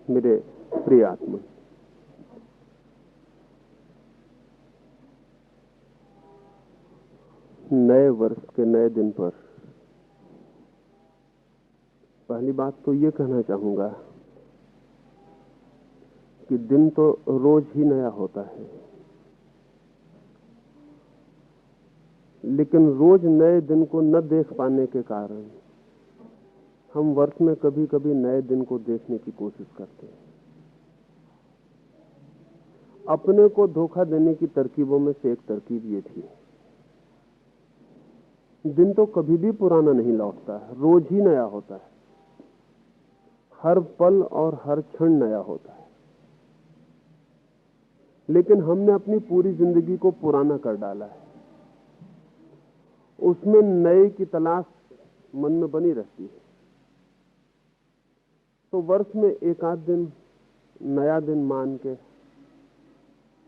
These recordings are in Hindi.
मेरे प्रिय आत्मा, नए वर्ष के नए दिन पर पहली बात तो ये कहना चाहूंगा कि दिन तो रोज ही नया होता है, लेकिन रोज नए दिन को न देख पाने के कारण हम वर्ष में कभी कभी नए दिन को देखने की कोशिश करते हैं। अपने को धोखा देने की तरकीबों में से एक तरकीब ये थी, दिन तो कभी भी पुराना नहीं लौटता है, रोज ही नया होता है, हर पल और हर क्षण नया होता है। लेकिन हमने अपनी पूरी जिंदगी को पुराना कर डाला है, उसमें नए की तलाश मन में बनी रहती है। तो वर्ष में एक आध दिन नया दिन मान के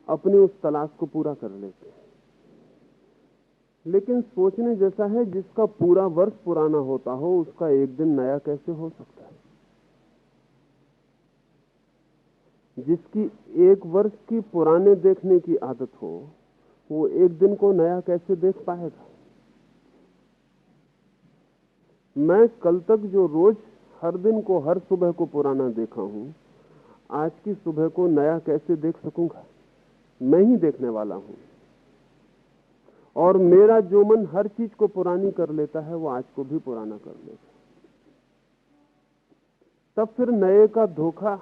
अपनी उस तलाश को पूरा कर लेते हैं। लेकिन सोचने जैसा है, जिसका पूरा वर्ष पुराना होता हो उसका एक दिन नया कैसे हो सकता है? जिसकी एक वर्ष की पुराने देखने की आदत हो वो एक दिन को नया कैसे देख पाएगा? मैं कल तक जो रोज हर दिन को, हर सुबह को पुराना देखा हूं, आज की सुबह को नया कैसे देख सकूंगा? मैं ही देखने वाला हूं, और मेरा जो मन हर चीज को पुरानी कर लेता है वो आज को भी पुराना कर लेता है। तब फिर नए का धोखा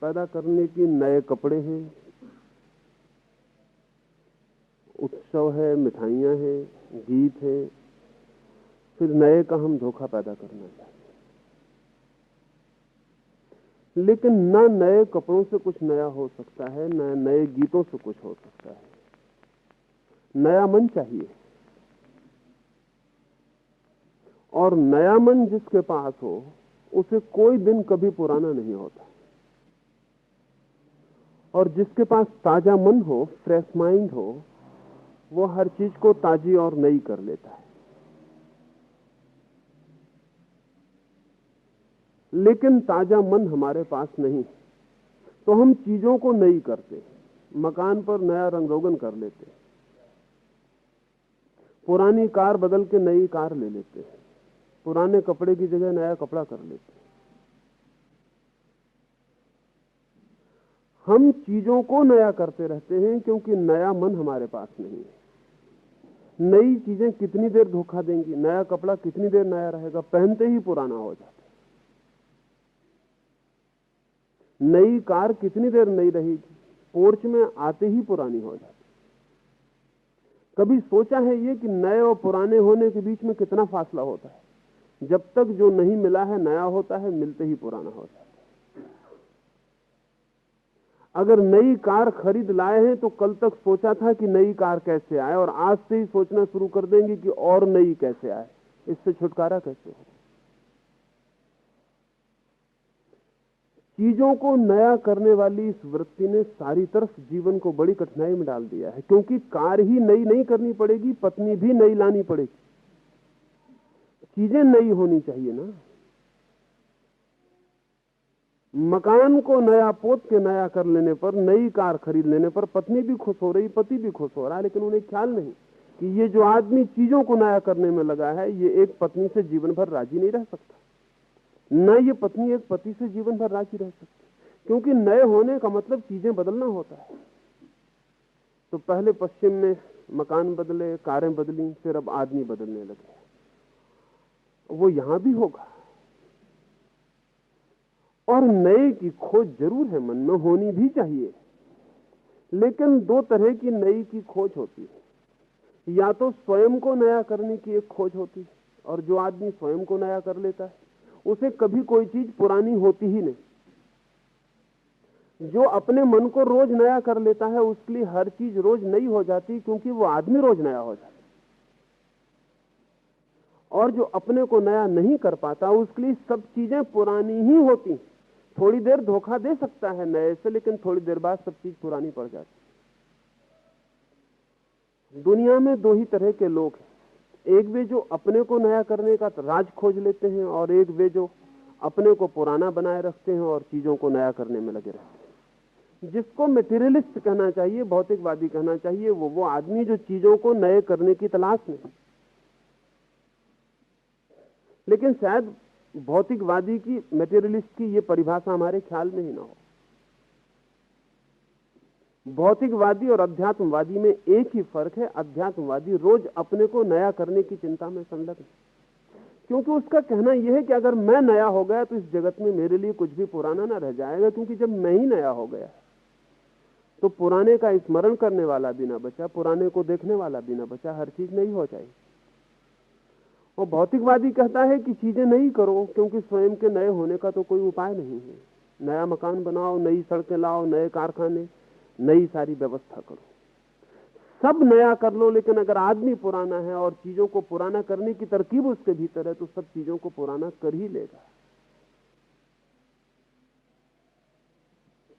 पैदा करने की नए कपड़े हैं, उत्सव है, मिठाइयां हैं, गीत है, फिर नए का हम धोखा पैदा करना चाहते हैं। लेकिन न नए कपड़ों से कुछ नया हो सकता है, न नए गीतों से कुछ हो सकता है। नया मन चाहिए, और नया मन जिसके पास हो उसे कोई दिन कभी पुराना नहीं होता। और जिसके पास ताजा मन हो, फ्रेश माइंड हो, वो हर चीज को ताजी और नई कर लेता है। लेकिन ताजा मन हमारे पास नहीं, तो हम चीजों को नई करते, मकान पर नया रंग रोगन कर लेते, पुरानी कार बदल के नई कार ले लेते, पुराने कपड़े की जगह नया कपड़ा कर लेते। हम चीजों को नया करते रहते हैं क्योंकि नया मन हमारे पास नहीं है। नई चीजें कितनी देर धोखा देंगी? नया कपड़ा कितनी देर नया रहेगा? पहनते ही पुराना हो जाता है। नई कार कितनी देर नई रहेगी? पोर्च में आते ही पुरानी हो जाती। कभी सोचा है ये कि नए और पुराने होने के बीच में कितना फासला होता है? जब तक जो नहीं मिला है नया होता है, मिलते ही पुराना हो जाता है। अगर नई कार खरीद लाए हैं तो कल तक सोचा था कि नई कार कैसे आए, और आज से ही सोचना शुरू कर देंगे कि और नई कैसे आए। इससे छुटकारा कैसे हो? चीजों को नया करने वाली इस वृत्ति ने सारी तरफ जीवन को बड़ी कठिनाई में डाल दिया है, क्योंकि कार ही नई नहीं करनी पड़ेगी, पत्नी भी नई लानी पड़ेगी, चीजें नई होनी चाहिए ना। मकान को नया पोत के नया कर लेने पर, नई कार खरीद लेने पर पत्नी भी खुश हो रही, पति भी खुश हो रहा है, लेकिन उन्हें ख्याल नहीं कि ये जो आदमी चीजों को नया करने में लगा है, ये एक पत्नी से जीवन भर राजी नहीं रह सकता, न ये पत्नी एक पति से जीवन भर राजी रह सकती, क्योंकि नए होने का मतलब चीजें बदलना होता है। तो पहले पश्चिम में मकान बदले, कारें बदली, फिर अब आदमी बदलने लगे। वो यहां भी होगा, और नए की खोज जरूर है, मन में होनी भी चाहिए। लेकिन दो तरह की नई की खोज होती है। या तो स्वयं को नया करने की एक खोज होती है, और जो आदमी स्वयं को नया कर लेता है उसे कभी कोई चीज पुरानी होती ही नहीं। जो अपने मन को रोज नया कर लेता है उसके लिए हर चीज रोज नई हो जाती, क्योंकि वो आदमी रोज नया हो जाता। और जो अपने को नया नहीं कर पाता उसके लिए सब चीजें पुरानी ही होती। थोड़ी देर धोखा दे सकता है नए से, लेकिन थोड़ी देर बाद सब चीज पुरानी पड़ जाती। दुनिया में दो ही तरह के लोग हैं, एक वे जो अपने को नया करने का राज खोज लेते हैं, और एक वे जो अपने को पुराना बनाए रखते हैं और चीजों को नया करने में लगे रहते हैं। जिसको मेटेरियलिस्ट कहना चाहिए, भौतिकवादी कहना चाहिए, वो आदमी जो चीजों को नए करने की तलाश में। लेकिन शायद भौतिकवादी की, मेटेरियलिस्ट की ये परिभाषा हमारे ख्याल में ही ना हो। भौतिकवादी और अध्यात्मवादी में एक ही फर्क है, अध्यात्मवादी रोज अपने को नया करने की चिंता में संलग्न है, क्योंकि उसका कहना यह है कि अगर मैं नया हो गया तो इस जगत में मेरे लिए कुछ भी पुराना ना रह जाएगा, क्योंकि जब मैं ही नया हो गया तो पुराने का स्मरण करने वाला भी ना बचा, पुराने को देखने वाला भी ना बचा, हर चीज नई हो जाएगी। और भौतिकवादी कहता है कि चीजें नई करो, क्योंकि स्वयं के नए होने का तो कोई उपाय नहीं है। नया मकान बनाओ, नई सड़कें लाओ, नए कारखाने, नई सारी व्यवस्था करो, सब नया कर लो, लेकिन अगर आदमी पुराना है और चीजों को पुराना करने की तरकीब उसके भीतर है तो सब चीजों को पुराना कर ही लेगा।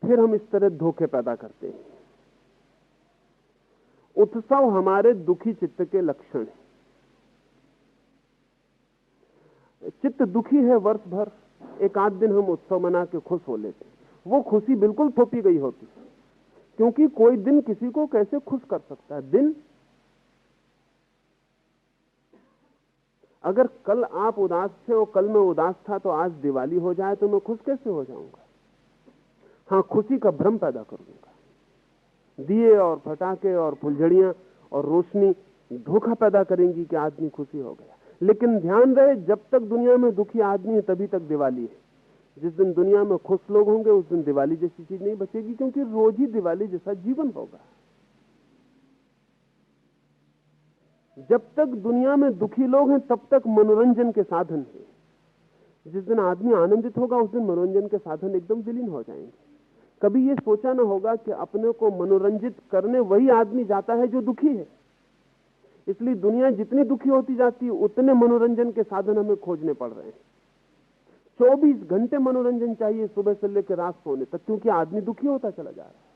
फिर हम इस तरह धोखे पैदा करते हैं। उत्सव हमारे दुखी चित्त के लक्षण है। चित्त दुखी है वर्ष भर, एक आध दिन हम उत्सव मना के खुश हो लेते, वो खुशी बिल्कुल थोपी गई होती, क्योंकि कोई दिन किसी को कैसे खुश कर सकता है। दिन, अगर कल आप उदास थे और कल मैं उदास था तो आज दिवाली हो जाए तो मैं खुश कैसे हो जाऊंगा? हाँ, खुशी का भ्रम पैदा करूंगा। दिए और फटाके और फुलझड़ियां और रोशनी धोखा पैदा करेंगी कि आदमी खुशी हो गया। लेकिन ध्यान रहे, जब तक दुनिया में दुखी आदमी है तभी तक दिवाली है। जिस दिन दुनिया में खुश लोग होंगे उस दिन दिवाली जैसी चीज नहीं बचेगी, क्योंकि रोज ही दिवाली जैसा जीवन होगा। जब तक दुनिया में दुखी लोग हैं तब तक मनोरंजन के साधन हैं। जिस दिन आदमी आनंदित होगा उस दिन मनोरंजन के साधन एकदम विलीन हो जाएंगे। कभी यह सोचा ना होगा कि अपने को मनोरंजित करने वही आदमी जाता है जो दुखी है। इसलिए दुनिया जितनी दुखी होती जाती है उतने मनोरंजन के साधन हमें खोजने पड़ रहे हैं। 24 घंटे मनोरंजन चाहिए सुबह से लेकर रात सोने तक, क्योंकि आदमी दुखी होता चला जा रहा है।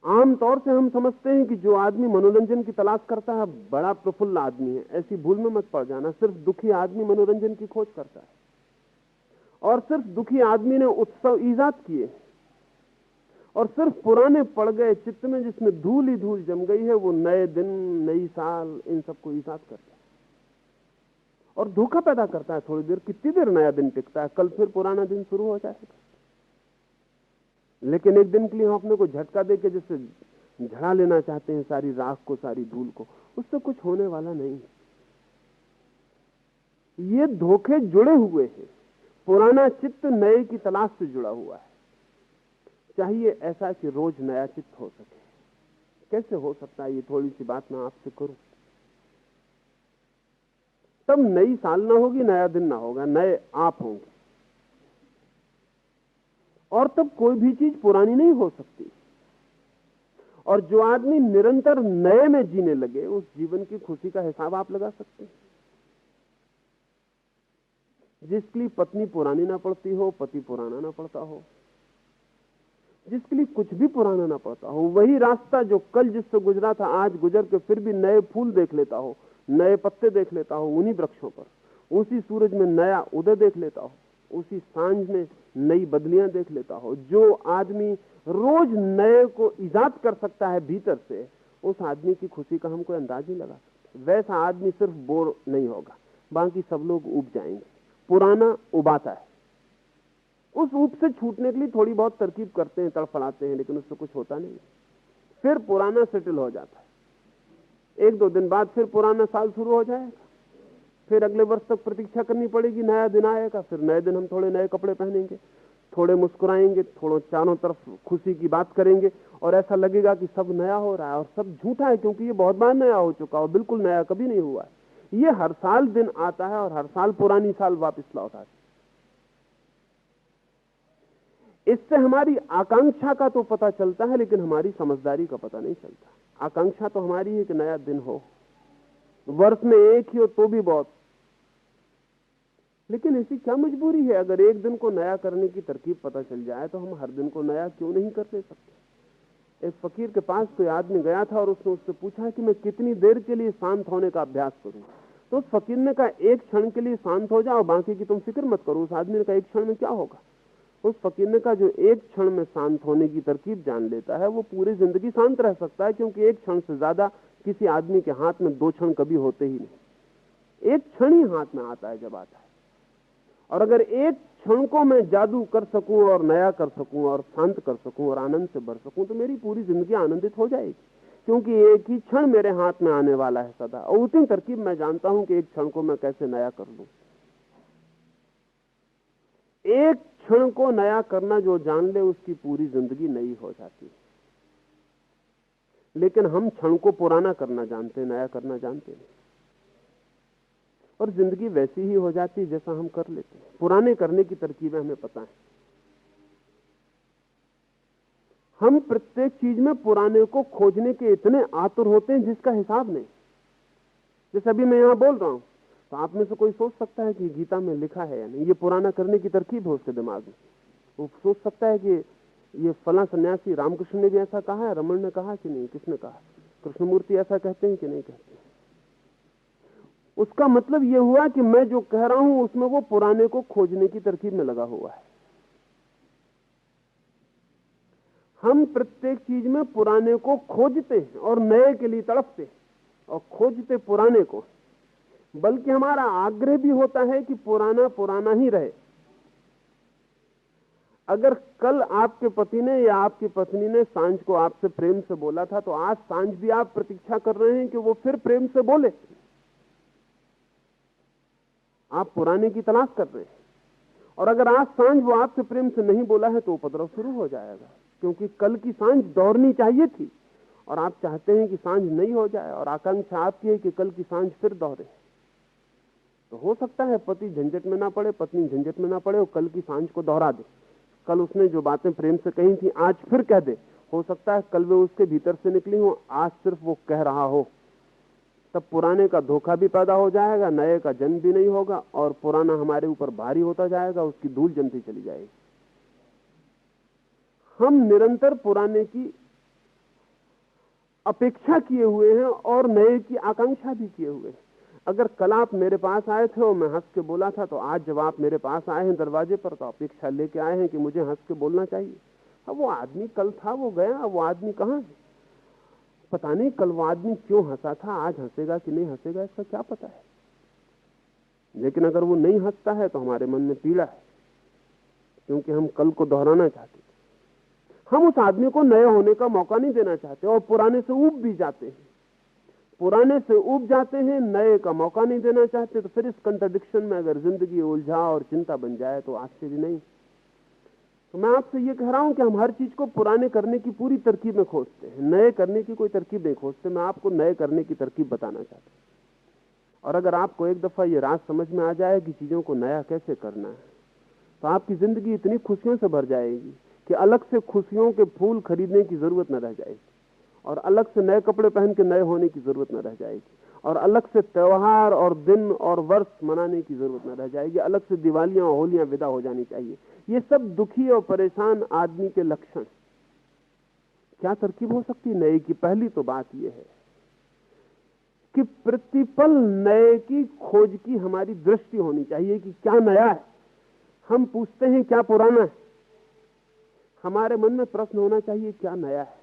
आमतौर से हम समझते हैं कि जो आदमी मनोरंजन की तलाश करता है बड़ा प्रफुल्ल आदमी है। ऐसी भूल में मत पड़ जाना। सिर्फ दुखी आदमी मनोरंजन की खोज करता है, और सिर्फ दुखी आदमी ने उत्सव ईजाद किए, और सिर्फ पुराने पड़ गए चित्त में जिसमें धूल ही धूल जम गई है वो नए दिन, नई साल, इन सबको ईजाद करता है और धोखा पैदा करता है। थोड़ी देर, कितनी देर नया दिन टिकता है? कल फिर पुराना दिन शुरू हो जाएगा। लेकिन एक दिन के लिए हम अपने को झटका देके जैसे झड़ा लेना चाहते हैं सारी राख को, सारी धूल को, उससे कुछ होने वाला नहीं। ये धोखे जुड़े हुए हैं। पुराना चित्त नए की तलाश से जुड़ा हुआ है। चाहिए ऐसा कि रोज नया चित्त हो सके। कैसे हो सकता है? ये थोड़ी सी बात मैं आपसे करूं। तब नई साल ना होगी, नया दिन ना होगा, नए आप होंगे, और तब कोई भी चीज पुरानी नहीं हो सकती। और जो आदमी निरंतर नए में जीने लगे उस जीवन की खुशी का हिसाब आप लगा सकते हैं। जिसके लिए पत्नी पुरानी ना पड़ती हो, पति पुराना ना पड़ता हो, जिसके लिए कुछ भी पुराना ना पड़ता हो, वही रास्ता जो कल जिससे गुजरा था आज गुजर के फिर भी नए फूल देख लेता हो, नए पत्ते देख लेता हो उन्हीं वृक्षों पर, उसी सूरज में नया उदय देख लेता हो, उसी सांझ में नई बदलियां देख लेता हो। जो आदमी रोज नए को ईजाद कर सकता है भीतर से, उस आदमी की खुशी का हम कोई अंदाज नहीं लगा सकते। वैसा आदमी सिर्फ बोर नहीं होगा, बाकी सब लोग उब जाएंगे। पुराना उबाता है, उस ऊप से छूटने के लिए थोड़ी बहुत तरकीब करते हैं, तड़फड़ाते हैं, लेकिन उससे कुछ होता नहीं। फिर पुराना सेटल हो जाता है। एक दो दिन बाद फिर पुराना साल शुरू हो जाएगा, फिर अगले वर्ष तक प्रतीक्षा करनी पड़ेगी, नया दिन आएगा। फिर नए दिन हम थोड़े नए कपड़े पहनेंगे, थोड़े मुस्कुराएंगे, थोड़ा चारों तरफ खुशी की बात करेंगे, और ऐसा लगेगा कि सब नया हो रहा है। और सब झूठा है, क्योंकि ये बहुत बार नया हो चुका और बिल्कुल नया कभी नहीं हुआ है। ये हर साल दिन आता है और हर साल पुरानी साल वापस लौट आती। इससे हमारी आकांक्षा का तो पता चलता है, लेकिन हमारी समझदारी का पता नहीं चलता। आकांक्षा तो हमारी है कि नया दिन हो, वर्ष में एक ही हो तो भी बहुत। लेकिन ऐसी क्या मजबूरी है? अगर एक दिन को नया करने की तरकीब पता चल जाए तो हम हर दिन को नया क्यों नहीं कर ले सकते? एक फकीर के पास कोई आदमी गया था और उसने उससे पूछा कि मैं कितनी देर के लिए शांत होने का अभ्यास करूं। तो उस फकीर ने कहा एक क्षण के लिए शांत हो जाओ, बाकी की तुम फिक्र मत करो। उस आदमी ने कहा एक क्षण में क्या होगा? उस फकीर ने कहा जो एक क्षण में शांत होने की तरकीब जान लेता है वो पूरी जिंदगी शांत रह सकता है, क्योंकि एक क्षण से ज्यादा किसी आदमी के हाथ में 2 क्षण कभी होते ही नहीं। एक क्षण ही हाथ में आता है जब आता है। और अगर एक क्षण को मैं जादू कर सकूं और नया कर सकूं और शांत कर सकूं और आनंद से भर सकूं तो मेरी पूरी जिंदगी आनंदित हो जाएगी, क्योंकि एक ही क्षण मेरे हाथ में आने वाला है सदा। और उतनी तरकीब मैं जानता हूं कि एक क्षण को मैं कैसे नया कर लूं। एक क्षण को नया करना जो जान ले उसकी पूरी जिंदगी नई हो जाती है। लेकिन हम क्षण को पुराना करना जानते, नया करना जानते नहीं, और जिंदगी वैसी ही हो जाती है जैसा हम कर लेते हैं। पुराने करने की तरकीबें हमें पता है। हम प्रत्येक चीज में पुराने को खोजने के इतने आतुर होते हैं जिसका हिसाब नहीं। जैसे अभी मैं यहां बोल रहा हूं तो आप में से कोई सोच सकता है कि गीता में लिखा है या नहीं, ये पुराना करने की तरकीब है उसके दिमाग में। वो सोच सकता है कि ये फला सन्यासी रामकृष्ण ने भी ऐसा कहा है, रमन ने कहा कि नहीं, किसने कहा, कृष्णमूर्ति ऐसा कहते हैं कि नहीं कहते। उसका मतलब यह हुआ कि मैं जो कह रहा हूं उसमें वो पुराने को खोजने की तरकीब में लगा हुआ है। हम प्रत्येक चीज में पुराने को खोजते हैं और नए के लिए तड़पते हैं और खोजते पुराने को। बल्कि हमारा आग्रह भी होता है कि पुराना पुराना ही रहे। अगर कल आपके पति ने या आपकी पत्नी ने सांझ को आपसे प्रेम से बोला था तो आज सांझ भी आप प्रतीक्षा कर रहे हैं कि वो फिर प्रेम से बोले। आप पुराने की तलाश कर रहे हैं। और अगर आज सांझ वो आपसे प्रेम से नहीं बोला है तो उपद्रव शुरू हो जाएगा, क्योंकि कल की सांझ दौड़नी चाहिए थी और आप चाहते हैं कि सांझ नहीं हो जाए, और आकांक्षा आपकी है कि कल की सांझ फिर दौड़े। तो हो सकता है पति झंझट में ना पड़े, पत्नी झंझट में ना पड़े और कल की सांझ को दोहरा दे। कल उसने जो बातें प्रेम से कही थी आज फिर कह दे। हो सकता है कल वे उसके भीतर से निकली हो, आज सिर्फ वो कह रहा हो। तब पुराने का धोखा भी पैदा हो जाएगा, नए का जन्म भी नहीं होगा, और पुराना हमारे ऊपर भारी होता जाएगा, उसकी धूल जमती चली जाएगी। हम निरंतर पुराने की अपेक्षा किए हुए हैं और नए की आकांक्षा भी किए हुए हैं। अगर कल आप मेरे पास आए थे और मैं हंस के बोला था, तो आज जब आप मेरे पास आए हैं दरवाजे पर तो अपेक्षा लेके आए हैं कि मुझे हंस के बोलना चाहिए। अब वो आदमी कल था, वो गया, अब वो आदमी कहां है पता नहीं। कल वो आदमी क्यों हंसा था, आज हंसेगा कि नहीं हंसेगा इसका क्या पता है। लेकिन अगर वो नहीं हंसता है तो हमारे मन में पीड़ा है, क्योंकि हम कल को दोहराना चाहते। हम उस आदमी को नए होने का मौका नहीं देना चाहते और पुराने से ऊब भी जाते हैं। पुराने से ऊब जाते हैं, नए का मौका नहीं देना चाहते। तो फिर इस कंट्राडिक्शन में अगर जिंदगी उलझा और चिंता बन जाए तो आश्चर्य नहीं। तो मैं आपसे ये कह रहा हूं कि हम हर चीज को पुराने करने की पूरी तरकीब में खोजते हैं, नए करने की कोई तरकीब नहीं खोजते। मैं आपको नए करने की तरकीब बताना चाहता हूं। और अगर आपको एक दफा ये राज समझ में आ जाए कि चीजों को नया कैसे करना है तो आपकी जिंदगी इतनी खुशियों से भर जाएगी कि अलग से खुशियों के फूल खरीदने की जरूरत न रह जाएगी, और अलग से नए कपड़े पहन के नए होने की जरूरत न रह जाएगी, और अलग से त्योहार और दिन और वर्ष मनाने की जरूरत न रह जाएगी, अलग से दिवालियां और होलियां विदा हो जानी चाहिए। ये सब दुखी और परेशान आदमी के लक्षण। क्या तरकीब हो सकती है नए की? पहली तो बात यह है कि प्रतिपल नए की खोज की हमारी दृष्टि होनी चाहिए कि क्या नया है। हम पूछते हैं क्या पुराना है। हमारे मन में प्रश्न होना चाहिए क्या नया है।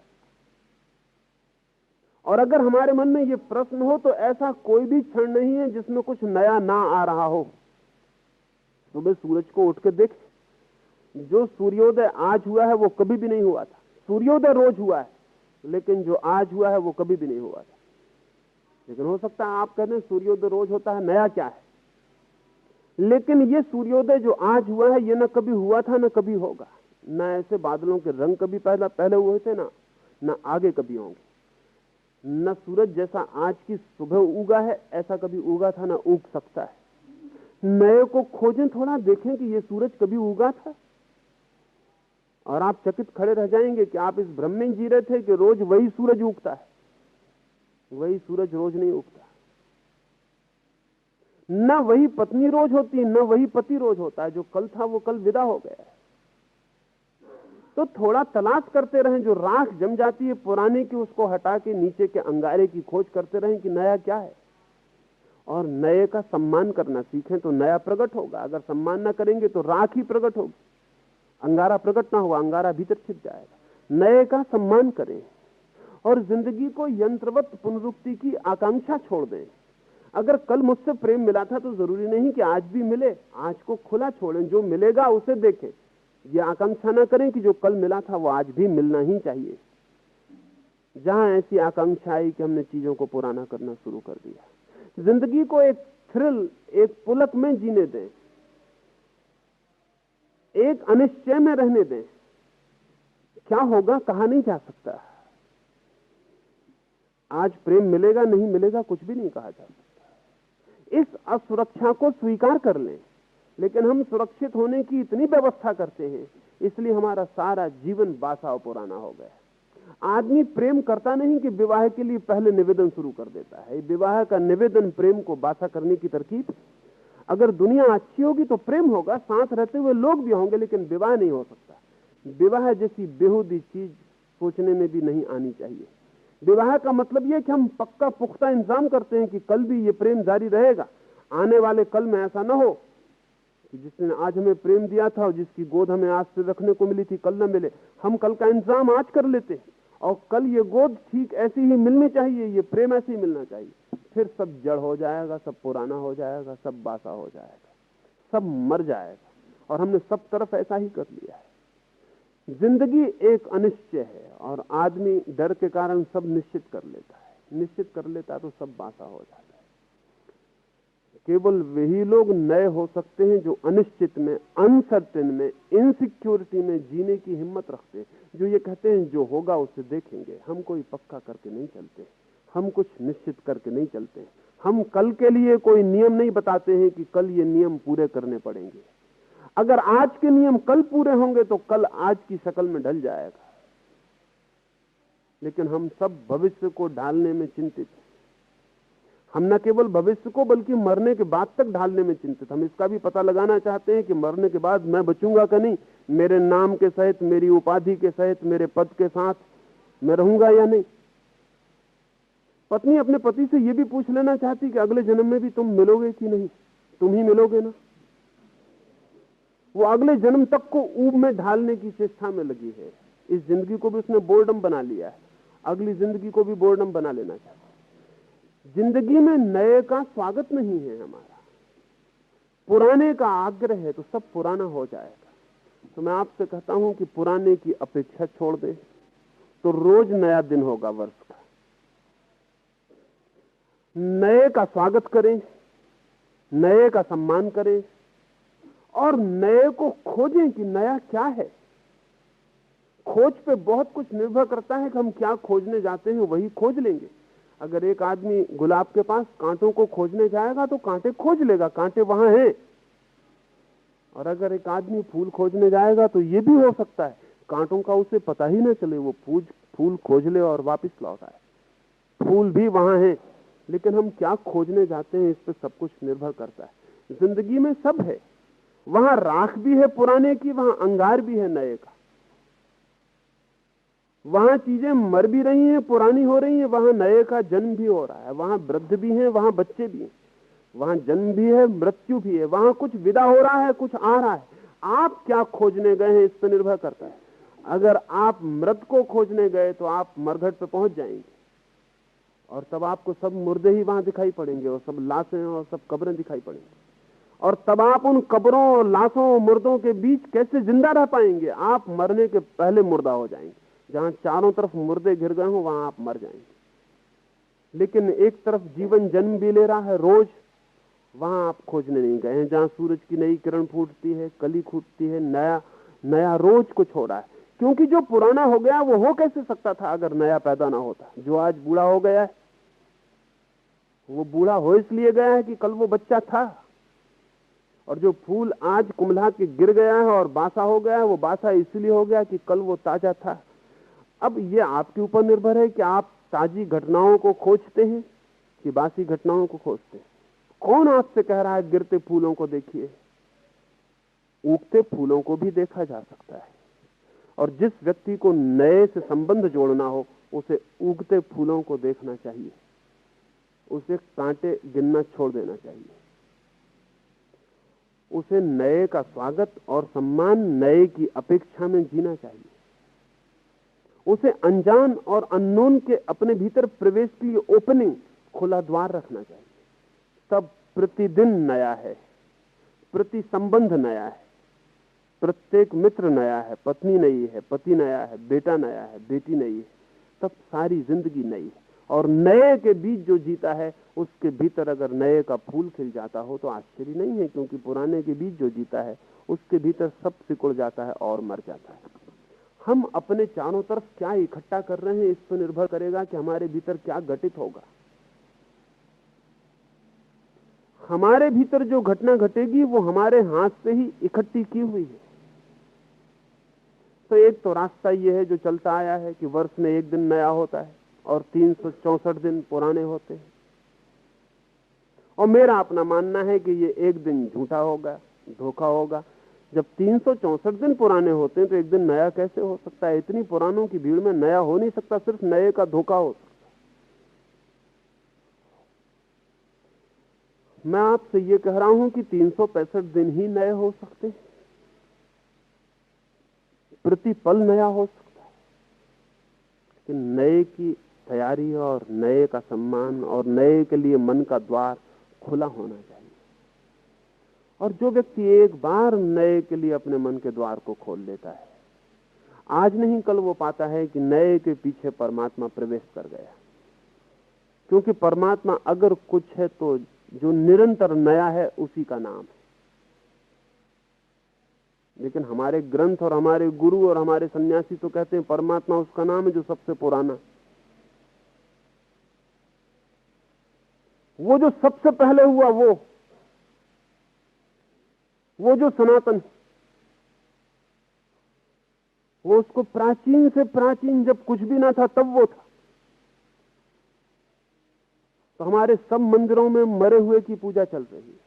और अगर हमारे मन में यह प्रश्न हो तो ऐसा कोई भी क्षण नहीं है जिसमें कुछ नया ना आ रहा हो। सुबह सूरज को उठ के देख, जो सूर्योदय आज हुआ है वो कभी भी नहीं हुआ था। सूर्योदय रोज हुआ है, लेकिन जो आज हुआ है वो कभी भी नहीं हुआ था। लेकिन हो सकता है आप कहते हैं सूर्योदय रोज होता है, नया क्या है। लेकिन ये सूर्योदय जो आज हुआ है ये न कभी हुआ था न कभी होगा। न ऐसे बादलों के रंग कभी पहले हुए थे ना आगे कभी होंगे। न सूरज जैसा आज की सुबह उगा है ऐसा कभी उगा था, ना उग सकता है। नए को खोजें, थोड़ा देखें कि ये सूरज कभी उगा था, और आप चकित खड़े रह जाएंगे कि आप इस भ्रम में जी रहे थे कि रोज वही सूरज उगता है। वही सूरज रोज नहीं उगता। न वही पत्नी रोज होती, न वही पति रोज होता है। जो कल था वो कल विदा हो गया है। तो थोड़ा तलाश करते रहें। जो राख जम जाती है पुराने की, उसको हटा के नीचे के अंगारे की खोज करते रहें कि नया क्या है। और नए का सम्मान करना सीखें तो नया प्रकट होगा। अगर सम्मान ना करेंगे तो राख ही प्रकट होगी। अंगारा प्रकट ना हुआ, अंगारा भीतर छिप जाएगा। नए का सम्मान करें और जिंदगी को यंत्रवत पुनरुक्ति की आकांक्षा छोड़ दें। अगर कल मुझसे प्रेम मिला था तो जरूरी नहीं कि आज भी मिले। आज को खुला छोड़ें, जो मिलेगा उसे देखें। यह आकांक्षा ना करें कि जो कल मिला था वो आज भी मिलना ही चाहिए। जहां ऐसी आकांक्षा आई कि हमने चीजों को पुराना करना शुरू कर दिया। जिंदगी को एक थ्रिल, एक पुलक में जीने दें, एक अनिश्चय में रहने दें। क्या होगा कहा नहीं जा सकता। आज प्रेम मिलेगा नहीं मिलेगा कुछ भी नहीं कहा जा सकता। इस असुरक्षा को स्वीकार कर लें। लेकिन हम सुरक्षित होने की इतनी व्यवस्था करते हैं, इसलिए हमारा सारा जीवन बासा और पुराना हो गया। आदमी प्रेम करता नहीं कि विवाह के लिए पहले निवेदन शुरू कर देता है। विवाह का निवेदन प्रेम को बासा करने की तरकीब। अगर दुनिया अच्छी होगी तो प्रेम होगा, साथ रहते हुए लोग भी होंगे, लेकिन विवाह नहीं हो सकता। विवाह जैसी बेहूदी चीज सोचने में भी नहीं आनी चाहिए। विवाह का मतलब यह कि हम पक्का पुख्ता इंतजाम करते हैं कि कल भी ये प्रेम जारी रहेगा। आने वाले कल में ऐसा ना हो कि जिसने आज हमें प्रेम दिया था और जिसकी गोद हमें आज से रखने को मिली थी कल ना मिले। हम कल का इंतजाम आज कर लेते हैं और कल ये गोद ठीक ऐसी ही मिलनी चाहिए, ये प्रेम ऐसे ही मिलना चाहिए। फिर सब जड़ हो जाएगा, सब पुराना हो जाएगा, सब बासा हो जाएगा, सब मर जाएगा। और हमने सब तरफ ऐसा ही कर लिया है। जिंदगी एक अनिश्चय है और आदमी डर के कारण सब निश्चित कर लेता है। निश्चित कर लेता है तो सब बासा हो जाता है। केवल वही लोग नए हो सकते हैं जो अनिश्चित में, अनसर्टेन में, इनसिक्योरिटी में जीने की हिम्मत रखते हैं। जो ये कहते हैं जो होगा उसे देखेंगे। हम कोई पक्का करके नहीं चलते, हम कुछ निश्चित करके नहीं चलते। हम कल के लिए कोई नियम नहीं बताते हैं कि कल ये नियम पूरे करने पड़ेंगे। अगर आज के नियम कल पूरे होंगे तो कल आज की शक्ल में ढल जाएगा। लेकिन हम सब भविष्य को ढालने में चिंतित हैं। हम न केवल भविष्य को बल्कि मरने के बाद तक ढालने में चिंतित। हम इसका भी पता लगाना चाहते हैं कि मरने के बाद मैं बचूंगा कि नहीं, मेरे नाम के सहित, मेरी उपाधि के सहित, मेरे पद के साथ मैं रहूंगा या नहीं। पत्नी अपने पति से यह भी पूछ लेना चाहती कि अगले जन्म में भी तुम मिलोगे कि नहीं, तुम ही मिलोगे ना। वो अगले जन्म तक को ऊब में ढालने की चेष्टा में लगी है। इस जिंदगी को भी उसने बोर्डम बना लिया है, अगली जिंदगी को भी बोर्डम बना लेना चाहता है। जिंदगी में नए का स्वागत नहीं है हमारा, पुराने का आग्रह है, तो सब पुराना हो जाएगा। तो मैं आपसे कहता हूं कि पुराने की अपेक्षा छोड़ दें तो रोज नया दिन होगा वर्ष का। नए का स्वागत करें, नए का सम्मान करें और नए को खोजें कि नया क्या है। खोज पे बहुत कुछ निर्भर करता है कि हम क्या खोजने जाते हैं, वही खोज लेंगे। अगर एक आदमी गुलाब के पास कांटों को खोजने जाएगा तो कांटे खोज लेगा, कांटे वहां हैं। और अगर एक आदमी फूल खोजने जाएगा तो यह भी हो सकता है कांटों का उसे पता ही ना चले, वो फूल खोज ले और वापस लौट आए। फूल भी वहां है, लेकिन हम क्या खोजने जाते हैं इस पर सब कुछ निर्भर करता है। जिंदगी में सब है, वहां राख भी है पुराने की, वहां अंगार भी है नए का। वहां चीजें मर भी रही हैं, पुरानी हो रही हैं, वहां नए का जन्म भी हो रहा है। वहां वृद्ध भी हैं, वहां बच्चे भी हैं, वहां जन्म भी है, मृत्यु भी है। वहां कुछ विदा हो रहा है, कुछ आ रहा है। आप क्या खोजने गए हैं इस पर निर्भर करता है। अगर आप मृत को खोजने गए तो आप मरघट पे पहुंच जाएंगे और तब आपको सब मुर्दे ही वहां दिखाई पड़ेंगे और सब लाशें और सब कब्रें दिखाई पड़ेंगी। और तब आप उन कब्रों, लाशों, मुर्दों के बीच कैसे जिंदा रह पाएंगे? आप मरने के पहले मुर्दा हो जाएंगे। जहां चारों तरफ मुर्दे घिर गए हो वहां आप मर जाएंगे। लेकिन एक तरफ जीवन जन्म भी ले रहा है रोज, वहां आप खोजने नहीं गए हैं। जहां सूरज की नई किरण फूटती है, कली फूटती है, नया नया रोज कुछ हो रहा है। क्योंकि जो पुराना हो गया वो हो कैसे सकता था अगर नया पैदा ना होता। जो आज बूढ़ा हो गया है वो बूढ़ा हो इसलिए गया है कि कल वो बच्चा था। और जो फूल आज कुम्हला के गिर गया है और बासा हो गया है, वो बासा इसलिए हो गया कि कल वो ताजा था। अब ये आपके ऊपर निर्भर है कि आप ताजी घटनाओं को खोजते हैं कि बासी घटनाओं को खोजते हैं। कौन आपसे कह रहा है गिरते फूलों को देखिए? उगते फूलों को भी देखा जा सकता है। और जिस व्यक्ति को नए से संबंध जोड़ना हो उसे उगते फूलों को देखना चाहिए। उसे कांटे गिनना छोड़ देना चाहिए। उसे नए का स्वागत और सम्मान, नए की अपेक्षा में जीना चाहिए। उसे अनजान और अननोन के अपने भीतर प्रवेश के लिए ओपनिंग, खुला द्वार रखना चाहिए। तब प्रतिदिन नया है, प्रति संबंध नया है, प्रत्येक मित्र नया है, पत्नी नई है, पति नया है, बेटा नया है, बेटी नई है। तब सारी जिंदगी नई है। और नए के बीच जो जीता है, उसके भीतर अगर नए का फूल खिल जाता हो तो आश्चर्य नहीं है, क्योंकि पुराने के बीच जो जीता है उसके भीतर सब सिकुड़ जाता है और मर जाता है। हम अपने चारों तरफ क्या इकट्ठा कर रहे हैं, इस पर निर्भर करेगा कि हमारे भीतर क्या घटित होगा। हमारे भीतर जो घटना घटेगी वो हमारे हाथ से ही इकट्ठी की हुई है। तो एक तो रास्ता ये है जो चलता आया है कि वर्ष में एक दिन नया होता है और 364 दिन पुराने होते हैं। और मेरा अपना मानना है कि ये एक दिन झूठा होगा, धोखा होगा। जब 364 दिन पुराने होते हैं तो एक दिन नया कैसे हो सकता है? इतनी पुरानों की भीड़ में नया हो नहीं सकता, सिर्फ नए का धोखा हो सकता। मैं आपसे ये कह रहा हूं कि 365 दिन ही नए हो सकते हैं, प्रतिपल नया हो सकता है। कि नए की तैयारी और नए का सम्मान और नए के लिए मन का द्वार खुला होना चाहिए। और जो व्यक्ति एक बार नए के लिए अपने मन के द्वार को खोल लेता है, आज नहीं कल वो पाता है कि नए के पीछे परमात्मा प्रवेश कर गया। क्योंकि परमात्मा अगर कुछ है तो जो निरंतर नया है उसी का नाम है। लेकिन हमारे ग्रंथ और हमारे गुरु और हमारे सन्यासी तो कहते हैं परमात्मा उसका नाम है जो सबसे पुराना, वो जो सबसे पहले हुआ, वो जो सनातन, वो उसको प्राचीन से प्राचीन, जब कुछ भी ना था तब वो था। तो हमारे सब मंदिरों में मरे हुए की पूजा चल रही है,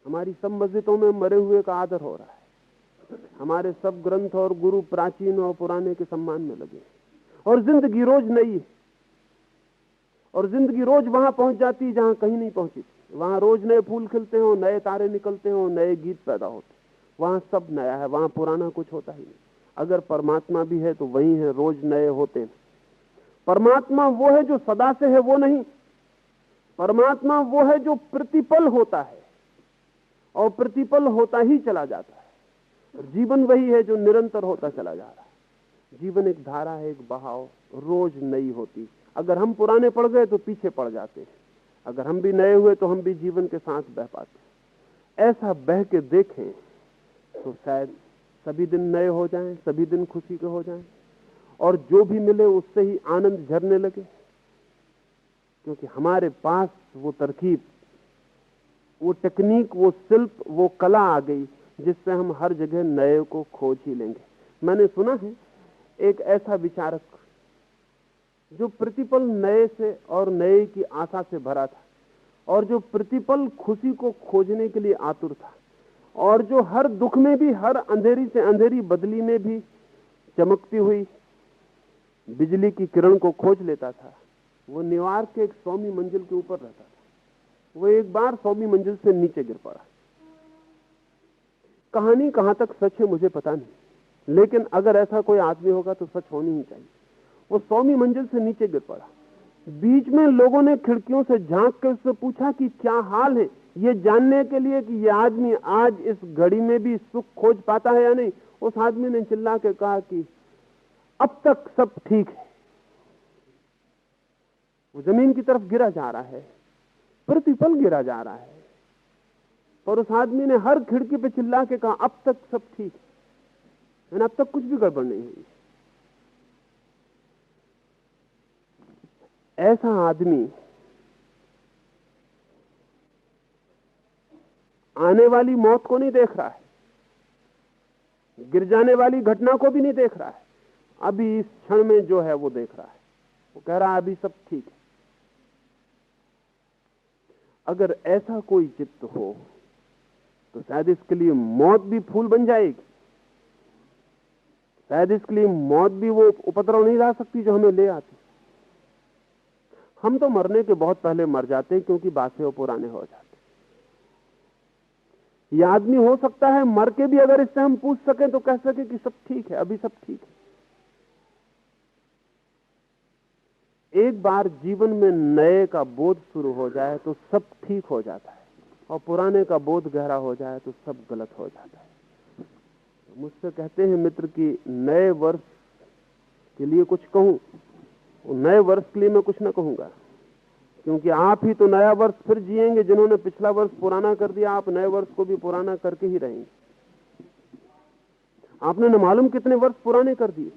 हमारी सब मस्जिदों में मरे हुए का आदर हो रहा है, हमारे सब ग्रंथ और गुरु प्राचीन और पुराने के सम्मान में लगे। और जिंदगी रोज नई है, और जिंदगी रोज वहां पहुंच जाती है जहां कहीं नहीं पहुंची थी। वहां रोज नए फूल खिलते हो, नए तारे निकलते हो, नए गीत पैदा होते। वहां सब नया है, वहां पुराना कुछ होता ही नहीं। अगर परमात्मा भी है तो वही है, रोज नए होते हैं। परमात्मा वो है जो सदा से है, वो नहीं। परमात्मा वो है जो प्रतिपल होता है और प्रतिपल होता ही चला जाता है। और जीवन वही है जो निरंतर होता चला जा रहा है। जीवन एक धारा है, एक बहाव, रोज नई होती। अगर हम पुराने पड़ गए तो पीछे पड़ जाते हैं, अगर हम भी नए हुए तो हम भी जीवन के साथ बह पाते। ऐसा बह के देखें तो शायद सभी दिन नए हो जाएं, सभी दिन खुशी के हो जाएं, और जो भी मिले उससे ही आनंद झरने लगे। क्योंकि हमारे पास वो तरकीब, वो टेक्निक, वो शिल्प, वो कला आ गई जिससे हम हर जगह नए को खोज ही लेंगे। मैंने सुना है एक ऐसा विचारक जो प्रतिपल नए से और नए की आशा से भरा था, और जो प्रतिपल खुशी को खोजने के लिए आतुर था, और जो हर दुख में भी, हर अंधेरी से अंधेरी बदली में भी चमकती हुई बिजली की किरण को खोज लेता था। वो न्यूयॉर्क के एक 100वीं मंजिल के ऊपर रहता था। वो एक बार 100वीं मंजिल से नीचे गिर पड़ा। कहानी कहां तक सच है मुझे पता नहीं, लेकिन अगर ऐसा कोई आदमी होगा तो सच होनी ही चाहिए। वो 100वीं मंजिल से नीचे गिर पड़ा। बीच में लोगों ने खिड़कियों से झांक कर उससे पूछा कि क्या हाल है, ये जानने के लिए कि ये आदमी आज इस घड़ी में भी सुख खोज पाता है या नहीं। उस आदमी ने चिल्ला के कहा कि अब तक सब ठीक है। वो जमीन की तरफ गिरा जा रहा है, प्रतिपल गिरा जा रहा है, पर उस आदमी ने हर खिड़की पे चिल्ला के कहा अब तक सब ठीक है, अब तक कुछ भी गड़बड़ नहीं हुई। ऐसा आदमी आने वाली मौत को नहीं देख रहा है, गिर जाने वाली घटना को भी नहीं देख रहा है, अभी इस क्षण में जो है वो देख रहा है। वो कह रहा है अभी सब ठीक है। अगर ऐसा कोई चित्त हो तो शायद इसके लिए मौत भी फूल बन जाएगी, शायद इसके लिए मौत भी वो उपद्रव नहीं ला सकती जो हमें ले आती। हम तो मरने के बहुत पहले मर जाते हैं, क्योंकि बासे और पुराने हो जाते। ये आदमी हो सकता है मर के भी अगर इससे हम पूछ सकें तो कह सके कि सब ठीक है, अभी सब ठीक है। एक बार जीवन में नए का बोध शुरू हो जाए तो सब ठीक हो जाता है, और पुराने का बोध गहरा हो जाए तो सब गलत हो जाता है। मुझसे कहते हैं मित्र कि नए वर्ष के लिए कुछ कहूं, नए वर्ष के लिए मैं कुछ ना कहूंगा, क्योंकि आप ही तो नया वर्ष फिर जिएंगे। जिन्होंने पिछला वर्ष पुराना कर दिया, आप नए वर्ष को भी पुराना करके ही रहेंगे। आपने न मालूम कितने वर्ष पुराने कर दिए।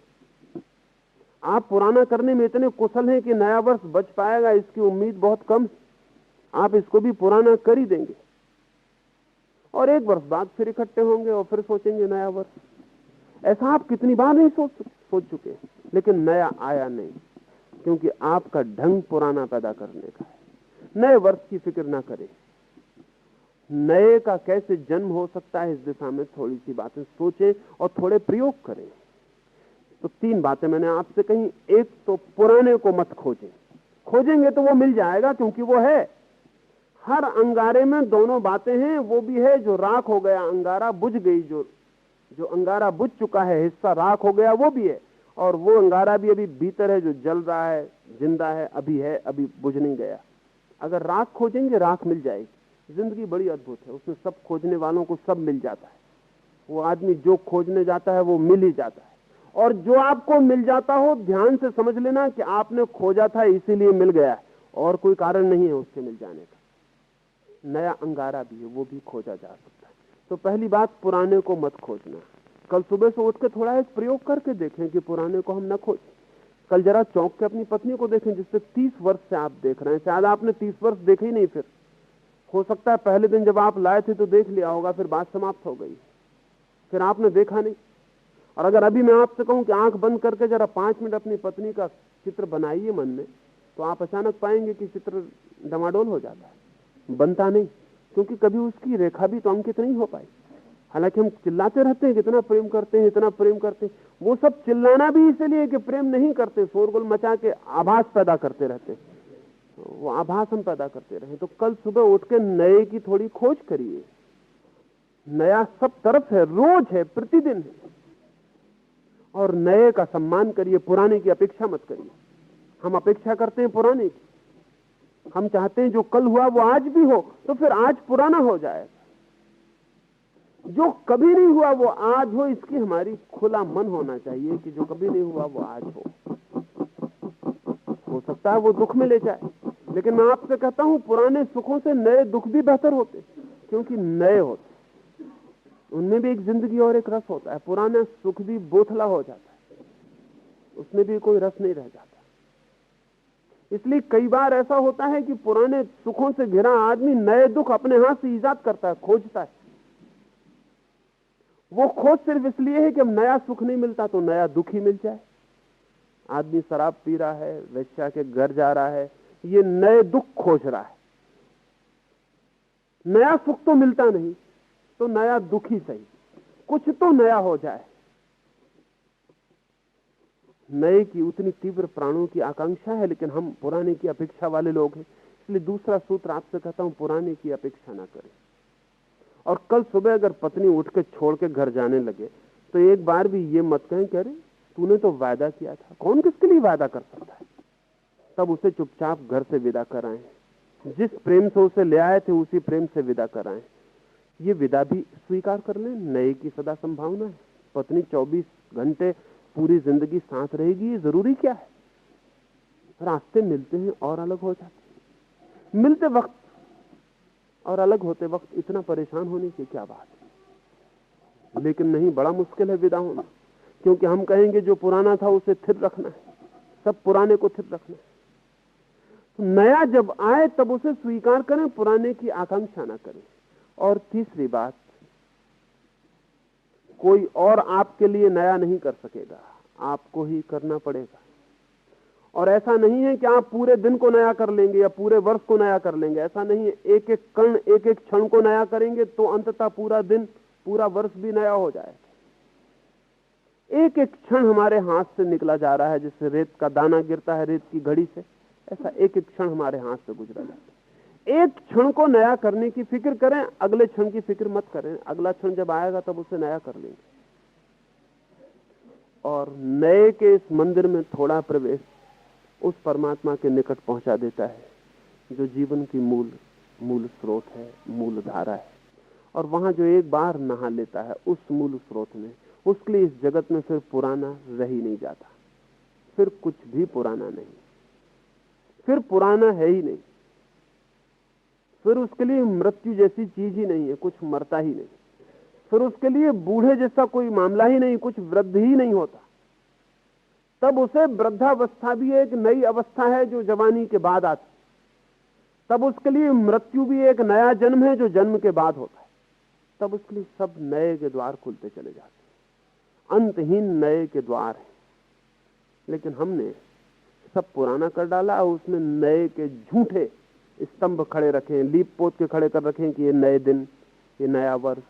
आप पुराना करने में इतने कुशल हैं कि नया वर्ष बच पाएगा इसकी उम्मीद बहुत कम है। आप इसको भी पुराना कर ही देंगे, और एक वर्ष बाद फिर इकट्ठे होंगे और फिर सोचेंगे नया वर्ष। ऐसा आप कितनी बार नहीं सोच चुके, लेकिन नया आया नहीं, क्योंकि आपका ढंग पुराना पैदा करने का है। नए वर्ष की फिक्र ना करें। नए का कैसे जन्म हो सकता है, इस दिशा में थोड़ी सी बातें सोचें और थोड़े प्रयोग करें। तो 3 बातें मैंने आपसे कही। एक तो पुराने को मत खोजें, खोजेंगे तो वो मिल जाएगा, क्योंकि वो है। हर अंगारे में दोनों बातें हैं। वो भी है जो राख हो गया, अंगारा बुझ गई, जो अंगारा बुझ चुका है, हिस्सा राख हो गया, वो भी है। और वो अंगारा भी अभी भीतर है, जो जल रहा है, जिंदा है, अभी बुझ नहीं गया। अगर राख खोजेंगे, राख मिल जाएगी। जिंदगी बड़ी अद्भुत है, उसमें सब खोजने वालों को सब मिल जाता है। वो आदमी जो खोजने जाता है वो मिल ही जाता है। और जो आपको मिल जाता हो, ध्यान से समझ लेना कि आपने खोजा था इसीलिए मिल गया है, और कोई कारण नहीं है उससे मिल जाने का। नया अंगारा भी है, वो भी खोजा जा सकता है। तो पहली बात, पुराने को मत खोजना। कल सुबह से उठ के थोड़ा एक प्रयोग करके देखें कि पुराने को हम न खोजें। कल जरा चौंक के अपनी पत्नी को देखें, जिससे 30 वर्ष से आप देख रहे हैं। शायद आपने 30 वर्ष देखे ही नहीं। फिर हो सकता है पहले दिन जब आप लाए थे तो देख लिया होगा, फिर बात समाप्त हो गई, फिर आपने देखा नहीं। और अगर अभी मैं आपसे कहूं कि आंख बंद करके जरा 5 मिनट अपनी पत्नी का चित्र बनाइए मन में, तो आप अचानक पाएंगे कि चित्र डमाडोल हो जाता है, बनता नहीं, क्योंकि कभी उसकी रेखा भी तो अंकित नहीं हो पाई। हालांकि हम चिल्लाते रहते हैं कितना प्रेम करते हैं, इतना प्रेम करते हैं। वो सब चिल्लाना भी इसलिए कि प्रेम नहीं करते, शोरगुल मचा के आभास पैदा करते रहते, वो आभास हम पैदा करते रहे। तो कल सुबह उठ के नए की थोड़ी खोज करिए। नया सब तरफ है, रोज है, प्रतिदिन है, और नए का सम्मान करिए, पुराने की अपेक्षा मत करिए। हम अपेक्षा करते हैं पुराने की, हम चाहते हैं जो कल हुआ वो आज भी हो, तो फिर आज पुराना हो जाए। जो कभी नहीं हुआ वो आज हो, इसकी हमारी खुला मन होना चाहिए कि जो कभी नहीं हुआ वो आज हो सकता है वो दुख में ले जाए, लेकिन मैं आपसे कहता हूं पुराने सुखों से नए दुख भी बेहतर होते, क्योंकि नए होते, उनमें भी एक जिंदगी और एक रस होता है। पुराना सुख भी बोथला हो जाता है, उसमें भी कोई रस नहीं रह जाता। इसलिए कई बार ऐसा होता है कि पुराने सुखों से घिरा आदमी नए दुख अपने हाथ से ईजाद करता है, खोजता है। वो खोज सिर्फ इसलिए है कि अब नया सुख नहीं मिलता तो नया दुख ही मिल जाए। आदमी शराब पी रहा है, वेश्या के घर जा रहा है, ये नए दुख खोज रहा है। नया सुख तो मिलता नहीं, तो नया दुख ही सही, कुछ तो नया हो जाए। नए की उतनी तीव्र प्राणों की आकांक्षा है, लेकिन हम पुराने की अपेक्षा वाले लोग हैं। इसलिए दूसरा सूत्र आपसे कहता हूं, पुराने की अपेक्षा ना करें। और कल सुबह अगर पत्नी उठ के छोड़ के घर जाने लगे तो एक बार भी ये मत कहें कि अरे तूने तो वादा किया था। कौन किसके लिए वादा कर सकता है? तब उसे चुपचाप घर से विदा कराएं। जिस प्रेम से उसे ले आए थे उसी प्रेम से विदा कराएं। ये विदा भी स्वीकार कर लें, नए की सदा संभावना है। पत्नी 24 घंटे पूरी जिंदगी साथ रहेगी, ये जरूरी क्या है? रास्ते मिलते हैं और अलग हो जाते हैं। मिलते वक्त और अलग होते वक्त इतना परेशान होने की क्या बात है? लेकिन नहीं, बड़ा मुश्किल है विदा होना, क्योंकि हम कहेंगे जो पुराना था उसे थिर रखना है, सब पुराने को थिर रखना है। तो नया जब आए तब उसे स्वीकार करें, पुराने की आकांक्षा ना करें। और तीसरी बात, कोई और आपके लिए नया नहीं कर सकेगा, आपको ही करना पड़ेगा। और ऐसा नहीं है कि आप पूरे दिन को नया कर लेंगे या पूरे वर्ष को नया कर लेंगे, ऐसा नहीं है। एक एक कण, एक एक क्षण को नया करेंगे तो अंततः पूरा दिन, पूरा वर्ष भी नया हो जाएगा। एक एक क्षण हमारे हाथ से निकला जा रहा है, जैसे रेत का दाना गिरता है रेत की घड़ी से, ऐसा एक एक क्षण हमारे हाथ से गुजरा जाता है। एक क्षण को नया करने की फिक्र करें, अगले क्षण की फिक्र मत करें। अगला क्षण जब आएगा तब उसे नया कर लेंगे। और नए के इस मंदिर में थोड़ा प्रवेश उस परमात्मा के निकट पहुंचा देता है जो जीवन की मूल स्रोत है, मूल धारा है। और वहां जो एक बार नहा लेता है उस मूल स्रोत में, उसके लिए इस जगत में फिर पुराना रह ही नहीं जाता। फिर कुछ भी पुराना नहीं, फिर पुराना है ही नहीं। फिर उसके लिए मृत्यु जैसी चीज ही नहीं है, कुछ मरता ही नहीं। फिर उसके लिए बूढ़े जैसा कोई मामला ही नहीं, कुछ वृद्ध ही नहीं होता। तब उसे वृद्धावस्था भी एक नई अवस्था है जो जवानी के बाद आती। तब उसके लिए मृत्यु भी एक नया जन्म है जो जन्म के बाद होता है। तब उसके लिए सब नए के द्वार खुलते चले जाते हैं, अंतहीन नए के द्वार हैं। लेकिन हमने सब पुराना कर डाला, उसमें नए के झूठे स्तंभ खड़े रखे, लीप पोत के खड़े कर रखे कि ये नए दिन, ये नया वर्ष।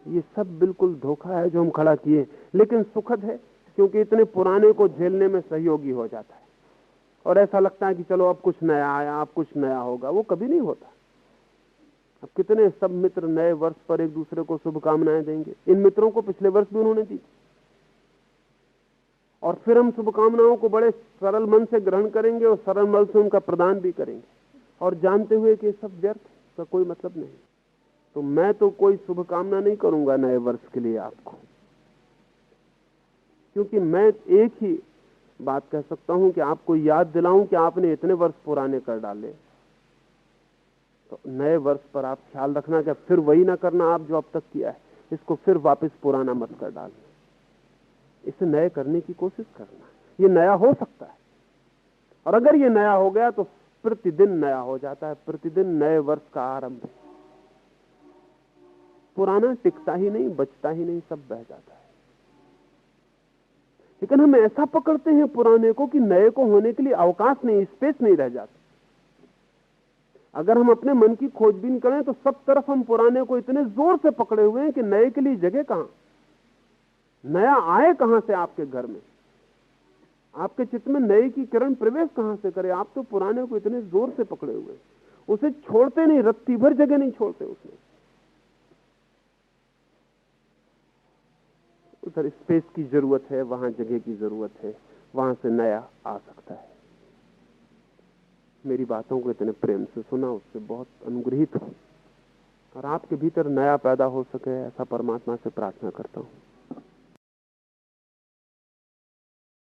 ये सब बिल्कुल धोखा है जो हम खड़ा किए। लेकिन सुखद है क्योंकि इतने पुराने को झेलने में सहयोगी हो जाता है और ऐसा लगता है कि चलो अब कुछ नया आया, अब कुछ नया होगा। वो कभी नहीं होता। अब कितने सब मित्र नए वर्ष पर एक दूसरे को शुभकामनाएं देंगे। इन मित्रों को पिछले वर्ष भी उन्होंने दी, और फिर हम शुभकामनाओं को बड़े सरल मन से ग्रहण करेंगे और सरल मन से उनका प्रदान भी करेंगे, और जानते हुए कि सब व्यर्थ का कोई मतलब नहीं। तो मैं तो कोई शुभकामना नहीं करूंगा नए वर्ष के लिए आपको, क्योंकि मैं एक ही बात कह सकता हूं कि आपको याद दिलाऊं कि आपने इतने वर्ष पुराने कर डाले। तो नए वर्ष पर आप ख्याल रखना कि फिर वही ना करना आप जो अब तक किया है, इसको फिर वापस पुराना मत कर डालना, इसे नए करने की कोशिश करना। ये नया हो सकता है, और अगर ये नया हो गया तो प्रतिदिन नया हो जाता है। प्रतिदिन नए वर्ष का आरंभ है। पुराना टिकता ही नहीं, बचता ही नहीं, सब बह जाता है। लेकिन हम ऐसा पकड़ते हैं पुराने को कि नए को होने के लिए अवकाश नहीं, स्पेस नहीं रह जाता। अगर हम अपने मन की खोजबीन करें तो सब तरफ हम पुराने को इतने जोर से पकड़े हुए हैं कि नए के लिए जगह कहां, नया आए कहां से आपके घर में, आपके चित्त में नए की किरण प्रवेश कहां से करे। आप तो पुराने को इतने जोर से पकड़े हुए हैं, उसे छोड़ते नहीं, रत्ती भर जगह नहीं छोड़ते उसमें। उधर स्पेस की जरूरत है, वहां जगह की जरूरत है, वहां से नया आ सकता है। मेरी बातों को इतने प्रेम से सुना, उससे बहुत अनुग्रहित हूं, और आपके भीतर नया पैदा हो सके ऐसा परमात्मा से प्रार्थना करता हूं।